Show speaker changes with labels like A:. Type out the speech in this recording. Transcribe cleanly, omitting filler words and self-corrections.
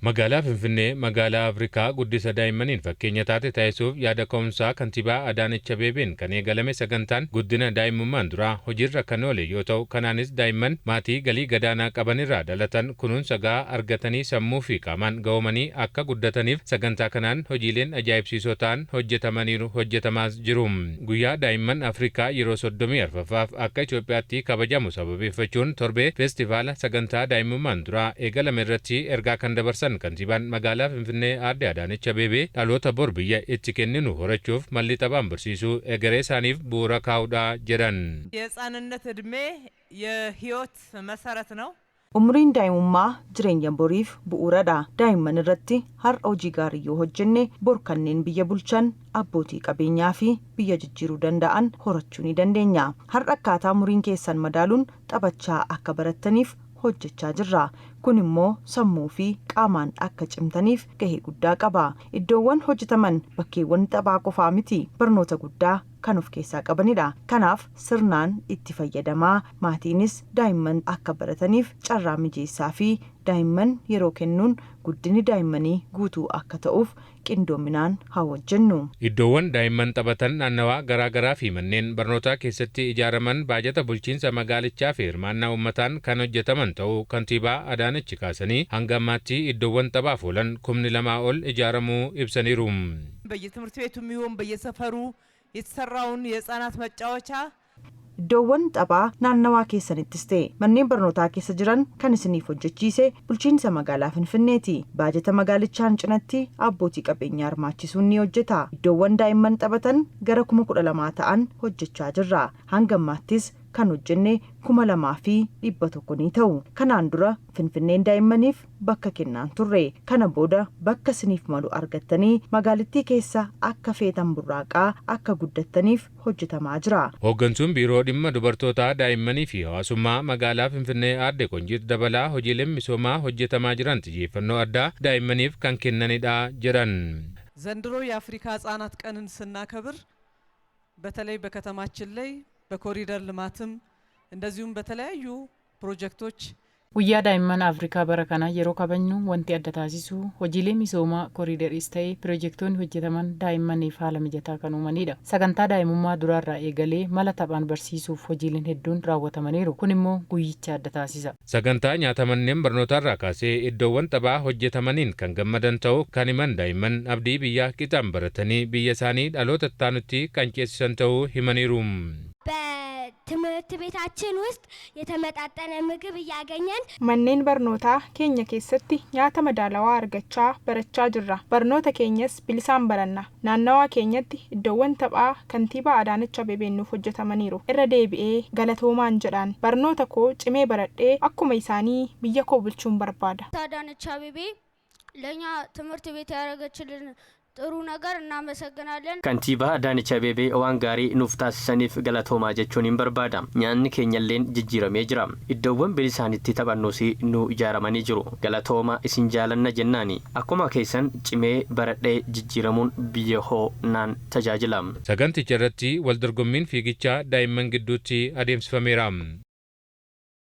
A: Magaalaa Finfinnee magaalaa Afrikaa guddisa daa'immaniin fakkeenya taate taasisuuf yaada ka'umsaa kantiibaa Adaanech Abeebeen kan eegalame sagantaan guddina daa'imummaan duraa hojiirra kan oole yoo ta'u kanaanis daa'imman maatii galii gadaanaa qabanirraa dhalatan kunuunsa gahaa argatanii sammuu fi qaamaan ga'oomanii akka guddataniif sagantaa kanaan hojiileen ajaa'ibsiisoo ta'an hojjetamaas jiru. Guyyaa daa'imman Afrikaa yeroo 34ffaaf akka Itoophiyaatti kabajamu sababeeffachuun torbee feestivaala sagantaa daa'imummaan duraa eegalame irratti ergaa kan dabarsan kantiibaan magaalaa Finfinnee Aadde Adaanech Abeebee dhaloota bor biyya itti kenninu horachuuf malli taphaan barsiisuu egeree isaaniif bu'uura kaa'uudha jedhan.
B: የሕፃንነት ዕድሜ የህይወት መሰረት ነው።
C: Umriin daa'imummaa jireenya boriif bu'uuradha. Daa'imman irratti har'a hojii gaarii yoo hojjenne bor kanneen biyya bulchan abbootii qabeenyaa fi biyya jijjiiruu danda'an horachuu ni dandeenya. Har'a akkaataa umriin keessan madaaluun taphachaa akka barattaniif hojjechaa jirra. Kun immoo sammuu fi qaamaan akka cimtaniif gahee guddaa qaba. Iddoowwan hojjetaman bakkeewwan taphaa qofaa miti, barnoota guddaa kan of keessaa qabanidha. Kanaaf sirnaan itti fayyadamaa maatiinis daa'imman akka barataniif carraa mijeessaa fi daa'imman yeroo kennuun guddinni daa'immanii guutuu akka ta'uuf qindoominaan haa hojjennu.
A: Iddoowwan daa'imman taphatan naannawaa garaagaraa fi manneen barnootaa keessatti ijaaraman baajata bulchiinsa magaalichaa fi hirmaannaa uummataan kan hojjetaman ta'uu kantiibaa Adaanech kaasanii hanga ammaatti iddoowwan taphaaf oolan 2,000 ol ijaaramuu ibsaniiru.
B: በየትምህርት ቤቱ የሚሆን በየሰፈሩ የተሰራውን የሕፃናት መጫወቻ
C: Iddoowwan taphaa naannawaa keessanittis ta'e manneen barnootaa keessa jiran kan isiniif hojjechiise bulchiinsa magaalaa Finfinneeti. Baajata magaalichaan cinatti abbootii qabeenyaa hirmaachisuun ni hojjeta. Iddoowwan daa'imman taphatan gara 12,000 ta'an hojjechaa jirra. Hanga ammaattis kan hojjenne 2,100 ni ta'u. Kanaan dura Finfinneen daa'immaniif bakka kennaan turre. Kana booda bakka isiniif malu argattanii magaalittii keessa akka feetan burraaqaa akka guddattaniif hojjetamaa jira.
A: Hooggantuun biiroo dhimma dubartootaa daa'immanii fi hawaasummaa magaalaa Finfinnee Aadde Qonjiit Dabalaa hojiileen misoomaa hojjetamaa jiran xiyyeeffannoo addaa daa'immaniif kan kennanidha jedhan.
D: ዘንድሮ የአፍሪካ ሕፃናት ቀንን ስናከብር በተለይ በከተማችን ላይ በኮሪደር ልማትም እንደዚሁም በተለያዩ ፕሮጀክቶች
E: Guyyaa daa'imman Afrikaa bara kana yeroo kabajnu wanti adda taasisu hojiilee misoomaa koriidaris ta'ee piroojeektoonni hojjetaman daa'immaniif haala mijataa kan uumanidha. Sagantaa daa'imummaa duraarraa eegalee mala taphaan barsiisuuf hojiileen hedduun raawwatamaniiru. Kun immoo guyyicha adda taasisa.
A: Sagantaa nyaata manneen barnootaarraa kaasee iddoowwan taphaa hojjetamaniin kan gammadan ta'uu kan himan daa'imman abdii biyyaa qixaan baratanii biyya isaanii dhaloota ittaanutti kan ceesisan ta'uu himaniiru.
F: በትምህርት ቤታችን ውስጥ የተመጣጠነ ምግብ እያገኘን
G: manneen barnootaa keenya keessatti nyaata madaalawaa argachaa barachaa jirra. Barnoota keenyas bilisaan baranna. Naannawaa keenyatti iddoowwan taphaa kantiibaa Adaanech Abeebeen nuuf hojjetamaniiru. Irra deebi'ee galatoomaan jedhaan barnoota koo cimee baradhee akkuma isaanii biyya koo bulchuun barbaada.
F: አዳነች አቤቤ ለኛ ትምህርት ቤት ያደረገችልን ጥሩ ነገር እናመሰግናለን።
H: Kantiibaa Adaanech Abeebee waan gaarii nuuf taasisaniif galatoomaa jechuun hin barbaada. Nyaanni keenyalleen jijjiiramee jira. Iddoowwan bilisaanitti taphannuus nu ijaaramanii jiru. Galatoomaa isin jaalanna jennaani. Akkuma keessan cimee baradhee jijjiiramuun biyya hoo naan tajaajila.
A: Saganticha irratti waldorgommiin fiigichaa daa'imman gidduutti adeemsifameera.